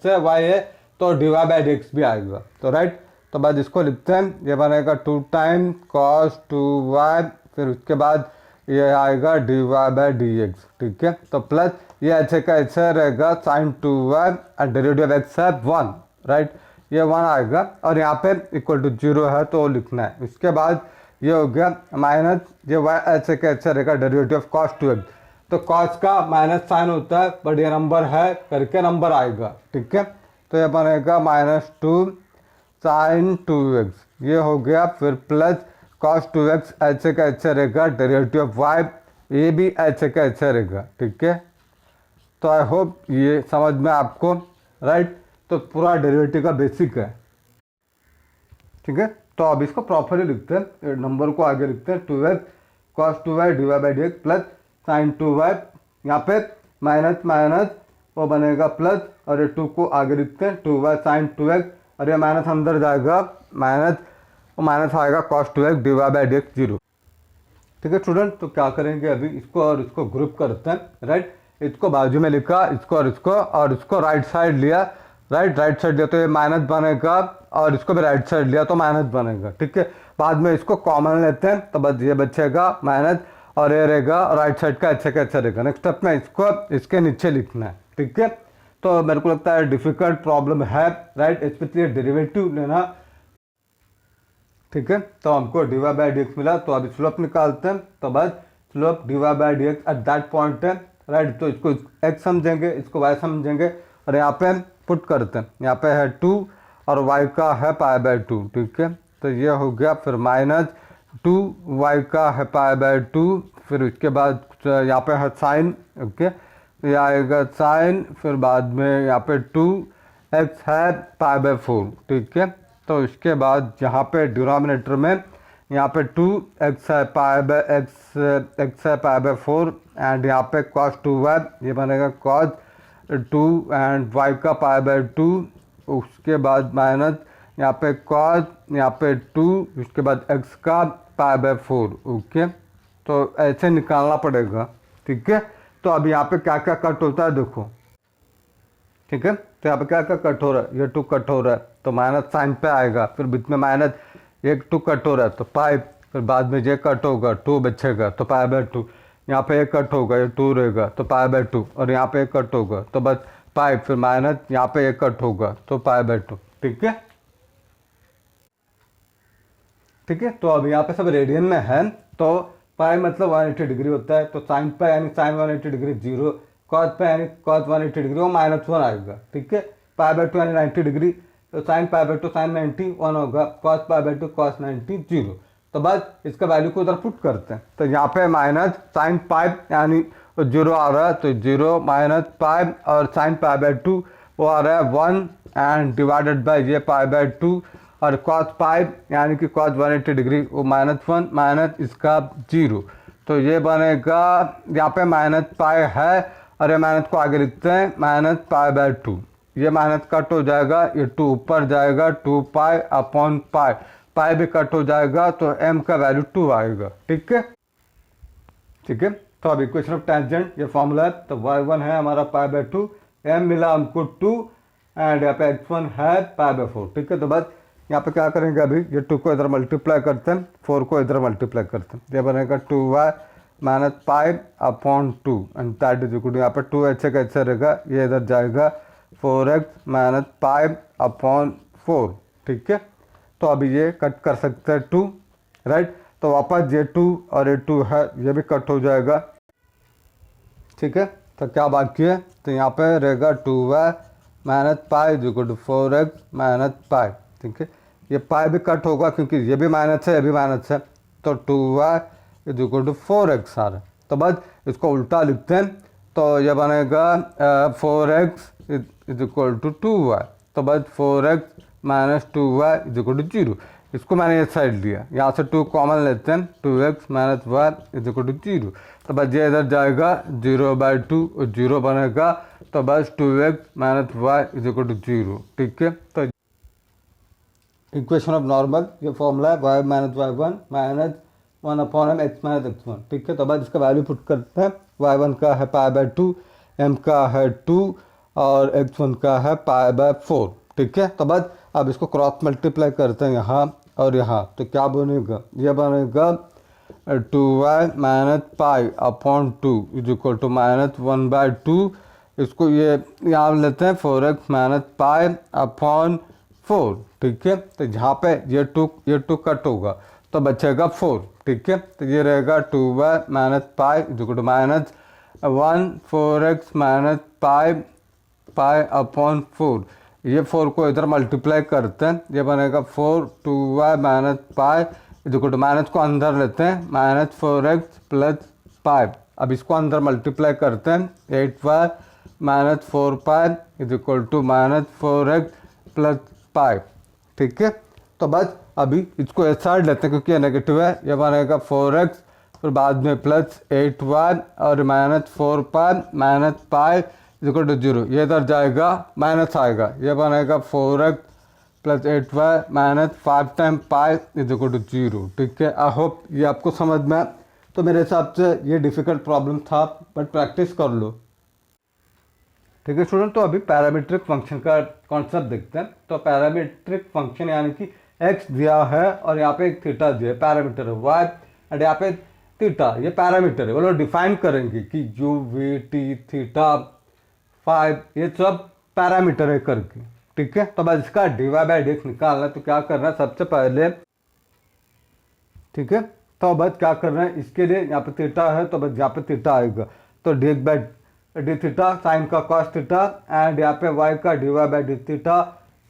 है y है, तो डिवाइड बाय dx भी आएगा, तो राइट। तो बाद इसको लिखते हैं, ये बनेगा 2 टाइम cos 2y, फिर उसके बाद ये आएगा डिवाइड बाय dx, ठीक है। तो प्लस ये ऐसे का ऐसे रहेगा साइन 2y और डेरिवेटिव x है 1, राइट, ये 1 आएगा, और यहाँ पे इक्वल टू 0 है तो लिखना है। उसके बाद ये हो गया माइनस, ये y ऐसे का ऐसे रहेगा, डेरिवेटिव ऑफ cos 2x, तो cos का माइनस साइन होता है, बट ये नंबर है करके नंबर आएगा, ठीक है। तो ये बनेगा -2 साइन 2x, ये हो गया, फिर प्लस cos 2x ऐसे का ऐसे रहेगा, डेरिवेटिव ऑफ y, ये भी ऐसे का ऐसे रहेगा, ठीक है। तो आई होप ये समझ में आपको, राइट। तो पूरा डेरिवेटिव का बेसिक है, ठीक है। तो अब इसको प्रॉपरली लिखते हैं, नंबर को आगे लिखते हैं, 2x cos 2y divide by dx plus sign 2y, यहाँ पे माइनस माइनस वो बनेगा प्लस, और ये 2 को आगे लिखते हैं, 2y साइन 2x, और ये माइनस अंदर जाएगा, माइनस आएगा cos 2x divide by dx 0, ठीक है स्टूडेंट। तो क्या करेंगे अभी, इसको और इसको ग्रुप करते हैं, राइट। इसको बाजू में लिखा, इसको और इसको राइट साइड लिया, राइट साइड लिया तो ये माइनस बनेगा, और इसको भी राइट साइड लिया तो माइनस बनेगा, ठीक है। बाद में इसको कॉमन लेते हैं, तो बस ये बचेगा माइनस, और ये रहेगा राइट साइड का अच्छा कैसे रहेगा। नेक्स्ट स्टेप में इसको इसके नीचे लिखना है, ठीक है। तो मेरे को लगता है डिफिकल्ट प्रॉब्लम है, राइट, स्पेशली डेरिवेटिव लेना, ठीक है। तो हमको डिवाइड बाई dx मिला, तो अभी स्लोप निकालते हैं, तो बस slope divide by dx eight that point है, राइट। तो इसको x समझेंगे, इसको y समझेंगे, और यहाँ पे पुट करते हैं, यहाँ पे है 2 और y का है π/2, ठीक है। तो ये हो गया, फिर -2 y का है π/2, फिर उसके बाद यहाँ पे है साइन, ओके, तो ये आएगा साइन, फिर बाद में यहाँ पे 2x है π/4, ठीक है। तो इसके बाद यहाँ पे डिनोमिनेटर में यहाँ पे 2x है π/4, एंड यहाँ पे cos 2y, ये बनेगा cos 2 एंड y का π/2, उसके बाद माइनस यहाँ पे cos, यहाँ पे 2, उसके बाद x का π/4, ओके। तो ऐसे निकालना पड़ेगा, ठीक है। तो अब यहाँ पे क्या क्या कट होता है देखो, ठीक है। तो यहाँ पे क्या क्या कट हो रहा है, ये 2 कट हो रहा है, तो माइनस साइन पे आएगा, फिर बीच में माइनस, एक 2 कट हो रहा है तो पाई, फिर बाद में ये कट होगा, 2 बचेगा तो π/2, यहाँ पे एक कट होगा, ये 2 रहेगा तो π/2, और यहाँ पे एक कट होगा तो बस पाई, फिर माइनस यहाँ पे एक कट होगा तो π/2, ठीक है, ठीक है। तो अब यहाँ पे सब रेडियन में है, तो पाई मतलब 180 डिग्री होता है, तो साइन पाई यानी साइन 180 डिग्री 0, कॉस पाई यानी कॉस 180 डिग्री वो -1 आएगा, ठीक है। π/2 यानी 90 डिग्री, तो साइन π/2 साइन 90 1 होगा, कॉस π/2 कॉस 90 0। तो बस इसका वैल्यू को उधर पुट करते हैं, तो यहाँ पे माइनस साइन पाई यानी 0 आ रहा है, तो 0 माइनस पाई, और साइन π/2 वो आ रहा है 1, एंड डिवाइडेड बाय ये π/2, और cos पाई यानी कि cos 180 डिग्री वो -1 माइनस इसका 0, तो ये बनेगा, यहाँ पे माइनस पाई है और ये माइनस को आगे लिखते हैं माइनस पाई बाय 2। ये माइनस कट हो जाएगा, ये 2 ऊपर जाएगा, 2 पाई अपॉन पाई, पाई भी कट हो जाएगा तो m का वैल्यू 2 आएगा। ठीक है, ठीक है। तो अब इक्वेशन ऑफ टेंजेंट ये फॉर्मूला है। तो y1 है हमारा पाई बाय 2, m मिला हमको 2 एंड यहाँ पे x1 है पाई बाय 4। ठीक है, तो बस यहाँ पे क्या करेंगे, अभी ये 2 को इधर मल्टीप्लाई करते हैं, 4 को इधर मल्टीप्लाई करते हैं, ये बनेगा 2y minus pi upon 2 and that is equal to, यहाँ पे 2 ऐसे कैसे रहेगा, ये इधर जाएगा 4x माइनस पाई अपॉन 4। ठीक है, तो अभी ये कट कर सकते हैं 2, राइट। तो वापस ये 2 और ये 2 है, ये भी कट हो जाएगा। ठीक है, तो क्या बाकी है, तो यहाँ पे रहेगा 2y minus pi is equal to 4x minus pi. ठीक है, ये पाई भी कट होगा क्योंकि ये भी माइनस है, ये भी माइनस है, तो 2y is equal to 4x आ रहा है। तो बस इसको उल्टा लिखते हैं, तो ये बनेगा 4x is equal to 2y। तो बस 4x minus 2y is equal to 0। इसको मैंने ये साइड लिया, यहाँ से 2 कॉमन लेते हैं, 2x minus y is equal to 0। तो बस ये इधर जाएगा 0/2 और 0 बनेगा, तो बस 2x minus y is equal to 0। ठीक है, तो इक्वेशन ऑफ नॉर्मल ये फॉर्मूला है, y minus y1 minus 1 upon m x minus x1। ठीक है, तो बस इसका वैल्यू पुट करते हैं, y1 का है पाई बाय 2, m का है 2 और x1 का है पाई बाय 4। ठीक है, तो बस अब इसको क्रॉस मल्टीप्लाई करते हैं यहाँ और यहाँ, तो क्या बनेगा, ये बनेगा 2y minus pi upon 2 is equal to minus 1/2। इसको ये यहाँ लेते हैं 4x माइनस पाई अपॉन 4। ठीक है, तो यहाँ पे ये 2 कट होगा तो बचेगा 4। ठीक है, तो ये रहेगा 2y minus pi is equal to minus 1 4x minus pi upon 4। ये 4 को इधर मल्टीप्लाई करते हैं, ये बनेगा 4 2y minus pi is equal to, minus को अंदर लेते हैं, माइनस 4x प्लस पाई। अब इसको अंदर मल्टीप्लाई करते हैं, 8y minus 4 pi is equal to minus 4x plus pi. ठीक है, तो बस अभी इसको इस साइड लेते हैं क्योंकि ये नेगेटिव है, ये बनेगा 4x फिर बाद में प्लस 8y और minus 4 pi minus pi is equal to 0। ये इधर जाएगा माइनस आएगा, ये बनेगा 4x plus 8y minus 5 time pi is equal to 0। ठीक है, आई होप ये आपको समझ में आए। तो मेरे हिसाब से ये डिफ़िकल्ट प्रॉब्लम था, बट प्रैक्टिस कर लो। ठीक है स्टूडेंट, तो अभी पैरामीट्रिक फंक्शन का कॉन्सेप्ट देखते हैं। तो पैरामीट्रिक फंक्शन यानी कि x दिया है और यहाँ पे एक थीटा दिया है, पैरामीटर है y, एंड यहाँ पे थीटा, ये पैरामीटर है। वो लोग डिफाइन करेंगे कि u v t थीटा 5 ये सब पैरामीटर है करके। ठीक है, तो बस इसका dy/dx निकालना है। तो क्या करना है, सबसे पहले, ठीक है, तो बस क्या करना है, इसके लिए यहाँ पे थीटा है तो बस यहाँ पे थीटा आएगा, तो dx/d थीटा साइन का कॉस थीटा एंड यहाँ पे y का dy/d थीटा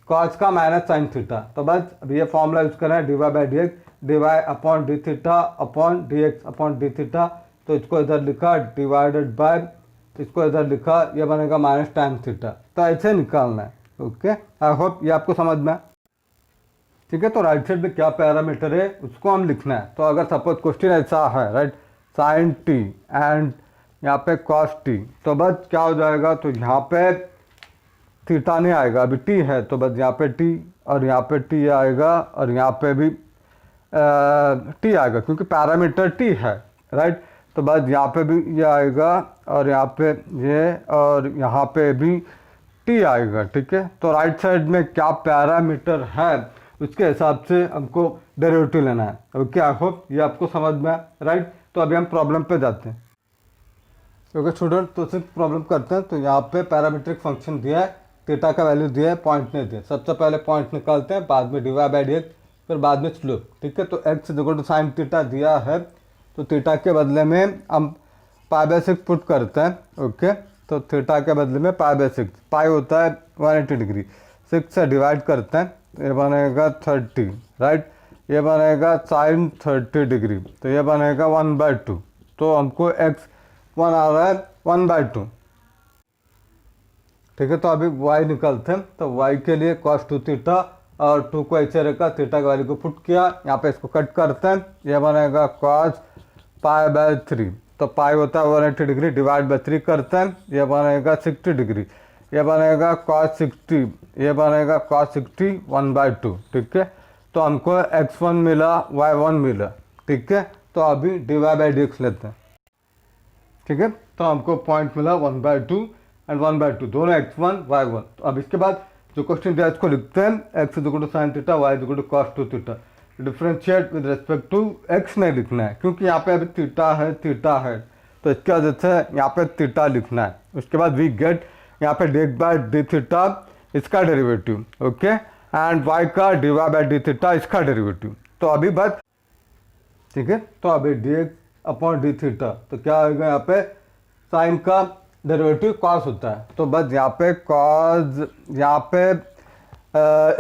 कॉस का माइनस साइन थीटा। तो बस अभी ये फॉर्मूला यूज करना है, dy/dx dy upon d theta upon dx upon d theta. तो इसको इधर लिखा डिवाइडेड बाय, इसको इधर लिखा, ये बनेगा माइनस tan थीटा। तो ऐसे निकालना है। ओके, आई होप ये आपको समझ में। ठीक है, तो राइट साइड में क्या पैरामीटर है उसको हम लिखना है। तो अगर सपोज क्वेश्चन ऐसा है, राइट, साइन टी एंड यहाँ पे कॉस टी, तो बस क्या हो जाएगा, तो यहाँ पे थीटा नहीं आएगा, अभी टी है तो बस यहाँ पे टी और यहाँ पे टी आएगा और यहाँ पे भी टी आएगा क्योंकि पैरामीटर टी है, राइट। तो बस यहाँ पे भी ये आएगा और यहाँ पे ये और यहाँ पे भी टी आएगा। ठीक है, तो राइट साइड में क्या पैरामीटर है उसके हिसाब से हमको डेरिवेटिव लेना है। ओके, आई होप ये आपको समझ में आए, राइट। तो अभी हम प्रॉब्लम पे जाते हैं। ओके स्टूडेंट, तो सिर्फ प्रॉब्लम करते हैं। तो यहाँ पे पैरामीट्रिक फंक्शन दिया है, थीटा का वैल्यू दिया है, पॉइंट नहीं दिया। सबसे पहले पॉइंट निकालते हैं, बाद में dy/dx, फिर बाद में स्लोप। ठीक है, तो x equal to sine theta दिया है, तो थीटा के बदले में हम π/6 पुट करते हैं। ओके, तो थीटा के बदले में π/6, पाई होता है 180 डिग्री, 6 से डिवाइड करते हैं, ये बनेगा 30, राइट। ये बनेगा साइन 30 डिग्री, तो ये बनेगा 1/2। तो हमको x 1 आ रहा है 1/2। ठीक है, तो अभी y निकलते हैं। तो y के लिए cos 2 थीटा और 2 को ऐसे रखा, थीटा की वैल्यू को पुट किया, यहाँ पे इसको कट करते हैं, ये बनेगा cos पाई बाय 3, तो पाई होता है 180 डिग्री, डिवाइड बाय 3 करते हैं, ये बनेगा 60 डिग्री, ये बनेगा cos 60, ये बनेगा cos 60 1/2, ठीक है। तो हमको x1 मिला, y1 मिला, ठीक है। तो अभी डिवाइड बाय dx लेते हैं, ठीक है। तो हमको पॉइंट मिला 1/2 एंड 1/2, दोनों x1 y1। तो अब इसके बाद जो क्वेश्चन दिया इसको लिखते हैं, x sin theta, y cos 2 theta. Differentiate with respect to x नहीं लिखना है, क्योंकि यहाँ पे अभी थीटा है, तो इसके वजह से यहाँ पे थीटा लिखना है। उसके बाद वी गेट यहाँ पे dx बाय डी थीटा इसका डेरिवेटिव, ओके, एंड y का डिवाइड बाय डी थीटा इसका डेरिवेटिव। तो अभी बस, ठीक है। तो अभी dx अपॉन डी थीटा, तो क्या आएगा यहाँ पे साइन का डेरिवेटिव कॉस होता है, तो बस यहाँ पे कॉस, यहाँ पे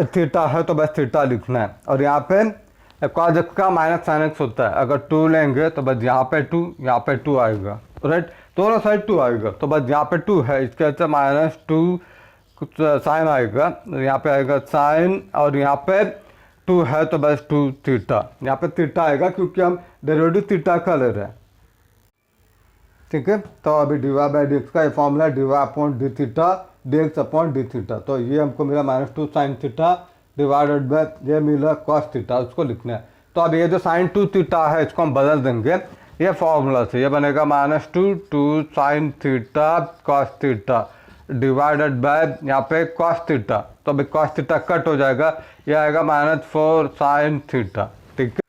थीटा है तो बस थीटा लिखना है। और यहाँ पे कॉस एक्स का माइनस साइन एक्स होता है, अगर 2 लेंगे तो बस यहाँ पे 2, यहाँ पे 2 आएगा, राइट, दोनों साइड 2 आएगा, तो बस यहाँ पे 2 है, इसके अच्छा -2 कुछ साइन आएगा, यहाँ पे आएगा साइन, और यहाँ पे 2 है तो बस 2 थीटा, यहाँ पे थीटा आएगा क्योंकि हम डेरिवेटिव थीटा का ले रहे हैं, ठीक है। तो अभी डिवाइड बाय डी एक्स का ये formula divide upon D theta, D x upon D theta. तो ये हमको मिला -2 साइन थीटा डिवाइडेड बाय ये मिला कॉस थीटा, उसको लिखना है। तो अब ये जो साइन 2 थीटा है इसको हम बदल देंगे ये फॉर्मूला से, ये बनेगा -2 sine theta cos theta divided by यहाँ पे कॉस थीटा। तो अभी कॉस थीटा कट हो जाएगा, ये आएगा -4 साइन थीटा, ठीक है,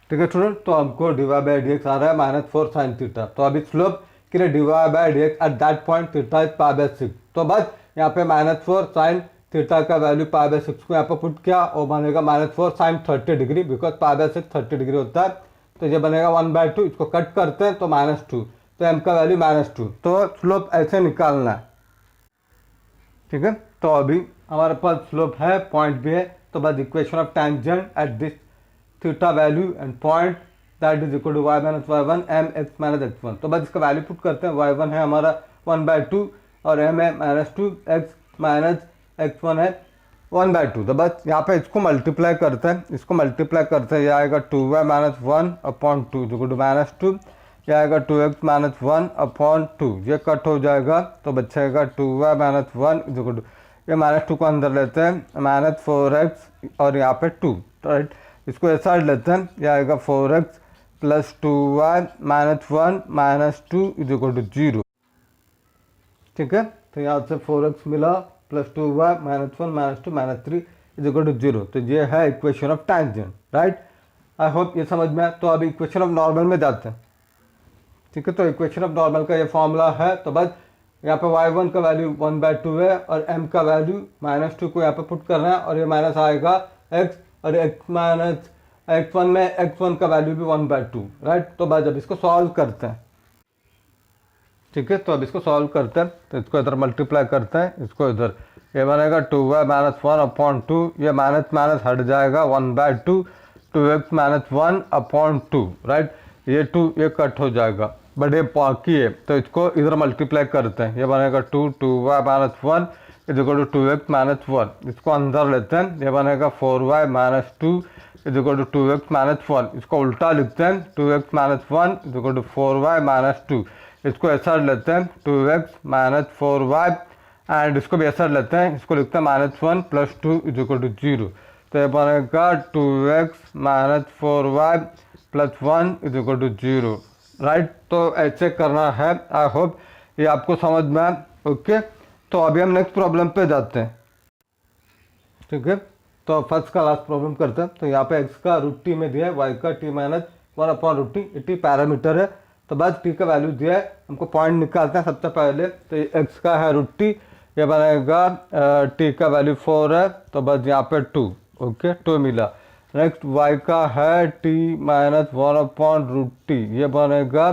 ठीक है स्टूडेंट। तो हमको डिवाइड बाय डी एक्स आ रहा है -4 साइन थीटा। तो अभी स्लोप के लिए divide by d x at that point theta is pi by 6, तो बस यहाँ पे -4 साइन थीटा का वैल्यू पाई बाय 6 को यहाँ पे पुट किया, और बनेगा -4 sine 30 degree, because pi by 6 30 degree होता है, तो ये बनेगा 1/2, इसको कट करते हैं तो -2, तो m का वैल्यू -2, तो स्लोप ऐसे निकालना है, ठीक है। तो अभी हमारे पास स्लोप है, पॉइंट भी है, तो बस equation of tangent at this theta value and point that is equal to y minus y1 m x x1। तो बस इसका वैल्यू पुट करते हैं, y1 है हमारा 1/2 और m है -2, x x1 है 1/2। तो बस यहाँ पे इसको मल्टीप्लाई करते हैं, ये आएगा 2y minus 1 upon 2 equal to -2, ये आएगा 2x माइनस 1 अपॉन 2, ये कट हो जाएगा तो बचेगा 2y माइनस 1 इक्वल टू, ये -2 को अंदर लेते हैं, -4x और यहाँ पे 2, राइट, इसको ऐसा लेते हैं, ये आएगा 4x plus 2y minus 1 minus 2 is equal to 0, ठीक है। तो यहाँ से 4x मिला plus 2y minus 1 minus 2 minus 3 is equal to 0। तो ये है equation of tangent, right. I hope ये समझ में आए। तो अभी इक्वेशन ऑफ नॉर्मल में जाते हैं, ठीक है। तो इक्वेशन ऑफ नॉर्मल का ये फॉर्मूला है, तो बस यहाँ पे y1 का वैल्यू 1/2 है और m का वैल्यू -2 को यहाँ पे पुट करना है, और ये माइनस आएगा x, और x माइनस x1 में x1 का वैल्यू भी 1/2, राइट। तो बस जब इसको सॉल्व करते हैं, ठीक है, तो अब इसको सॉल्व करते हैं, तो इसको इधर मल्टीप्लाई करते हैं, इसको इधर, ये बनेगा 2y माइनस 1 अपॉन 2, ये माइनस माइनस हट जाएगा 1/2, 2x माइनस 1 अपॉन 2, राइट, ये 2 ये कट हो जाएगा, बट ये बाकी है तो इसको इधर मल्टीप्लाई करते हैं, ये बनेगा 2y minus 1 is equal to 2x minus 1, इसको अंदर लेते हैं, ये बनेगा 4y minus 2 is equal to 2x minus 1, इसको उल्टा लिखते हैं, 2x minus 1 is equal to 4y minus 2, इसको ऐसा लेते हैं 2x माइनस 4y, एंड इसको भी ऐसा लेते हैं, इसको लिखते हैं -1 प्लस 2 इज इक्वल टू 0, तो ये बनेगा 2x minus 4y plus 1 is equal to 0, right. तो ऐसे करना है, आई होप ये आपको समझ में आए, ओके। तो अभी हम नेक्स्ट प्रॉब्लम पे जाते हैं, ठीक है। तो फर्स्ट का लास्ट प्रॉब्लम करते हैं। तो यहाँ पे x का √t में दिया है, y का t minus 1 upon √t, t parameter है, तो बस t का वैल्यू दिया है, हमको पॉइंट निकालते हैं सबसे पहले। तो x का है √t, ये बनेगा t का वैल्यू 4 है, तो बस यहाँ पे 2, ओके, 2 मिला। नेक्स्ट y का है t माइनस 1 अपॉन √t, ये बनेगा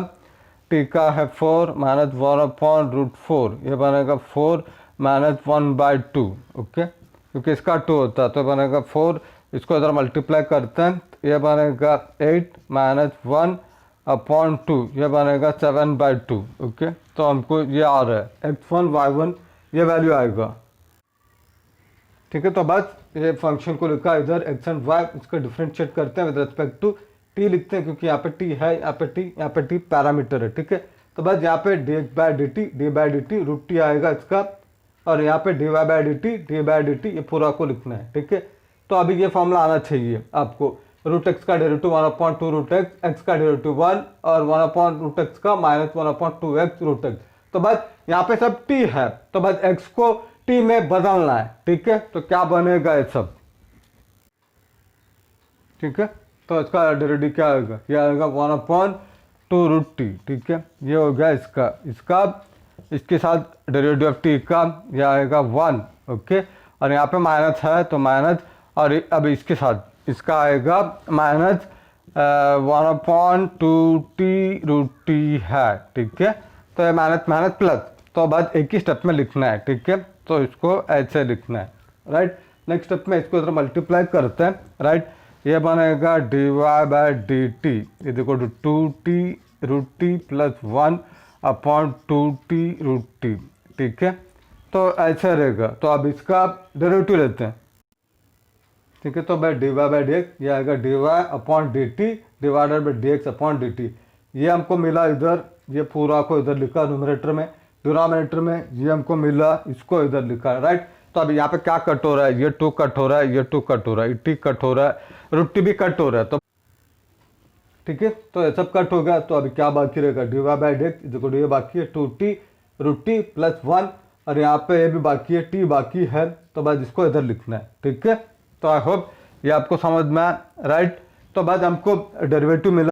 t का है 4 माइनस 1 अपॉन √4, ये बनेगा 4 माइनस 1/2, ओके, क्योंकि इसका 2 होता है, तो बनेगा 4, इसको इधर मल्टीप्लाई करते हैं, ये बनेगा 8 माइनस 1 अपॉन 2, ये बनेगा 7/2, ओके। तो हमको ये आ रहा है x1 y1 ये वैल्यू आएगा, ठीक है। तो बस ये फंक्शन को लिखा इधर x एंड y, इसको डिफ्रेंशिएट करते हैं विद रिस्पेक्ट टू टी लिखते हैं क्योंकि यहाँ पे टी है, यहाँ पे टी, यहाँ पे टी पैरामीटर है, ठीक है। तो बस यहाँ पे d by d t root t आएगा इसका, और यहाँ पे d y by d t ये पूरा को लिखना है, ठीक है। तो अभी ये फॉर्मूला आना चाहिए आपको, रूट एक्स का डेरिवेटिव 1/2 रूट एक्स, एक्स का डेरिवेटिव 1 और 1 रूट एक्स का माइनस 1/2 एक्स रूट एक्स। तो बस यहाँ पे सब टी है, तो बस एक्स को टी में बदलना है, ठीक है। तो क्या बनेगा ये सब, ठीक है। तो इसका डेरिवेटिव क्या आएगा, ये आएगा 1/2 रूट टी, ठीक है। ये हो गया इसका इसके साथ डेरिवेटिव ऑफ टी का ये आएगा 1, ओके। और यहाँ पे माइनस है तो माइनस, और अब इसके साथ इसका आएगा माइनस 1/2 टी रूट टी है, ठीक है। तो ये माइनस माइनस प्लस, तो बस एक ही स्टेप में लिखना है, ठीक है। तो इसको ऐसे लिखना है, राइट। नेक्स्ट स्टेप में इसको इधर मल्टीप्लाई करते हैं, राइट। ये बनेगा d y by d t is equal to 2t root t plus 1/2 t root t, ठीक है। तो ऐसे रहेगा। तो अब इसका डेरिवेटिव लेते हैं, ठीक है। तो by d y by d x ये आएगा d y upon d t divided by d x upon d t. ये हमको मिला इधर, ये पूरा को इधर लिखा न्यूमरेटर में, डिनोमिनेटर में ये हमको मिला, इसको इधर लिखा है, राइट। तो अब यहाँ पे क्या कट हो रहा है, ये 2 कट हो रहा है, ये 2 कट हो रहा है, टी कट हो रहा है, रूट टी भी कट हो रहा है, तो ठीक है। तो ये सब कट हो गया। तो अभी क्या बाकी रहेगा, d y by d x देखो, ये बाकी है 2t रूट टी प्लस 1, और यहाँ पे ये भी बाकी है, टी बाकी है, तो बस इसको इधर लिखना है, ठीक है। तो आई होप ये आपको समझ में आया, राइट। तो बस हमको डेरिवेटिव मिला,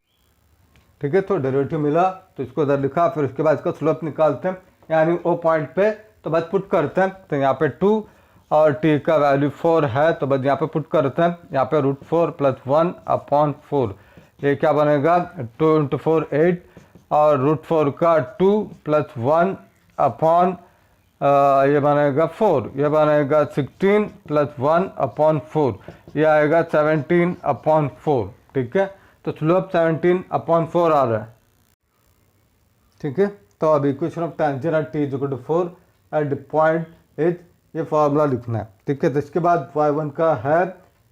ठीक है। तो डेरिवेटिव मिला तो इसको इधर लिखा, फिर उसके बाद इसका स्लोप निकालते हैं, यानी ओ पॉइंट पे, तो बस पुट करते हैं। तो यहाँ पे 2 और t का वैल्यू 4 है, तो बस यहाँ पे पुट करते हैं, यहाँ पे √4 प्लस 1/4, ये क्या बनेगा 2 × 4 8, और √4 का 2 प्लस 1 अपॉन ये बनेगा 4, ये बनेगा 16 प्लस 1/4, ये आएगा 17/4, ठीक है। तो स्लोप 17/4 आ रहा है, ठीक है। तो अब equation of tangent eight t = 4 at the point H, ये फॉर्मूला लिखना है, ठीक है। तो इसके बाद y1 का है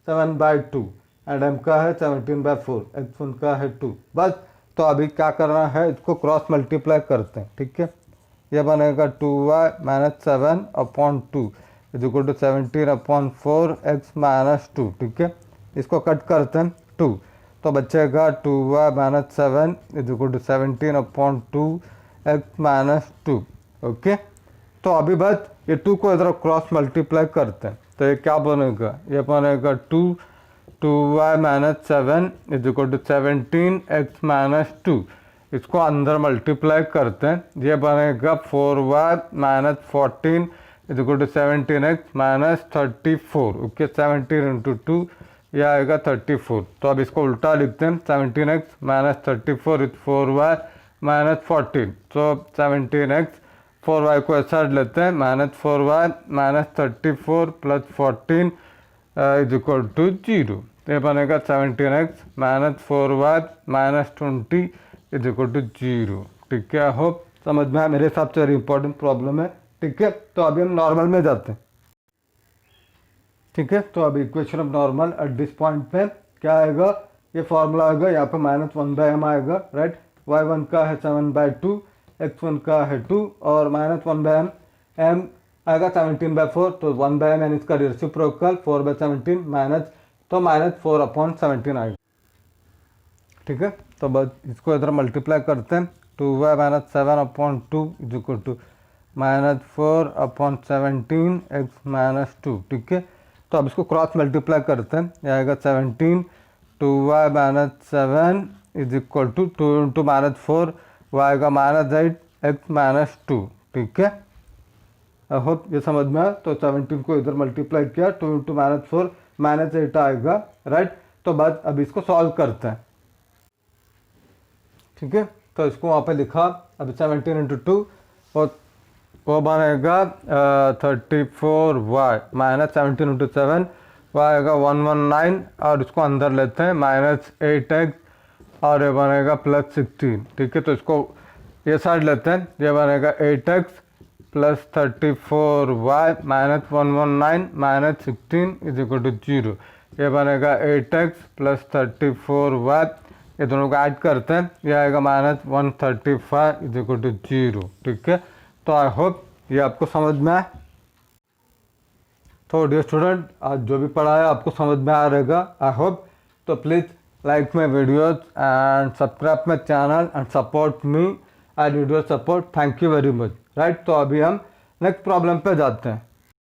7/2 एंड m का है 17/4, x1 का है 2, बस। तो अभी क्या करना है, इसको क्रॉस मल्टीप्लाई करते हैं, ठीक है। ये बनेगा 2y - 7/2 is equal to 17/4 x - 2, ठीक है। इसको कट करते हैं 2, तो बचेगा 2y - 7 is equal to 17/2 x - 2, okay. तो अभी बस ये 2 को इधर क्रॉस मल्टीप्लाई करते हैं, तो ये क्या बनेगा, ये बनेगा 2y - 7 is equal to 17x - 2, इसको अंदर मल्टीप्लाई करते हैं, ये बनेगा 4y - 14 is equal to 17x - 34, okay. 17 × 2 ये आएगा 34। तो अब इसको उल्टा लिखते हैं, 17x - 34 इज 4y - 14, तो 17x 4y को ऐसा लेते हैं, -4y - 34 plus 14 is equal to 0, ये बनेगा 17x - 4y - 20 is equal to 0, ठीक है। होप समझ में आया, मेरे हिसाब से वेरी इंपॉर्टेंट प्रॉब्लम है, ठीक है। तो अभी हम नॉर्मल में जाते हैं, ठीक है। तो अभी equation of normal at this point पे क्या आएगा, ये फॉर्मूला आएगा, यहाँ पे -1/m आएगा, राइट। y1 का है 7/2, x1 का है 2, और -1/m, m आएगा 17/4, तो 1/m यानी इसका रेसिप्रोकल 4/17 माइनस, तो -4/17 आएगा, ठीक है। तो बस इसको इधर मल्टीप्लाई करते हैं, 2y - 7/2 is equal to -4/17 x - 2, ठीक है। तो अब इसको क्रॉस मल्टीप्लाई करते हैं, ये आएगा 17, 2y - 7 इज इक्वल टू 2 × -4, वो आएगा -8 x - 2, ठीक है। आई होप ये समझ में आया। तो 17 को इधर मल्टीप्लाई किया, 2 × -4 -8 आएगा, राइट। तो बस अब इसको सॉल्व करते हैं, ठीक है। तो इसको वहाँ पे लिखा, अब 17 × 2 और वो बनेगा 34y - 17 × 7, वो आएगा 119, और इसको अंदर लेते हैं -8x, और ये बनेगा +16, ठीक है। तो इसको ये साइड लेते हैं, ये बनेगा 8x + 34y - 119 - 16 is equal to 0, ये बनेगा 8x + 34y ये दोनों को ऐड करते हैं, ये आएगा -135 इज इक्वल टू 0। ठीक है, तो आई होप ये आपको समझ में आए। तो डियर स्टूडेंट, आज जो भी पढ़ा है आपको समझ में आ रहेगा आई होप। तो please like my videos and subscribe my channel and support me. I need your support. Thank you very much. Right, तो अभी हम नेक्स्ट प्रॉब्लम पे जाते हैं।